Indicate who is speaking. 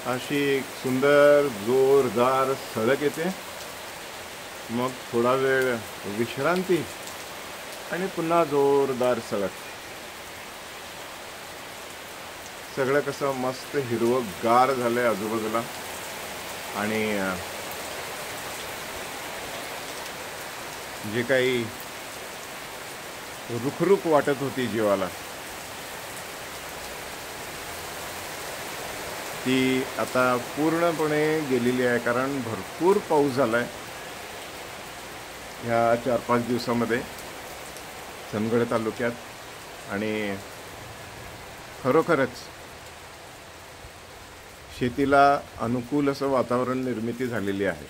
Speaker 1: अशी एक सुंदर जोरदार सळक येते, मग थोडा वेळ विश्रांती आणि पुन्हा जोरदार सळक. सगळं कसं मस्त हिरवंगार झालंय आजूबाजूला आणि जे काही रुखरुख वाटत होती जीवाला ती आता पूर्णपणे गेलेली आहे, कारण भरपूर पाऊस झाला आहे ह्या 4-5 दिवसामध्ये चंदगड तालुक्यात आणि खरोखरच शेतीला अनुकूल असं वातावरण निर्मिती झालेली आहे.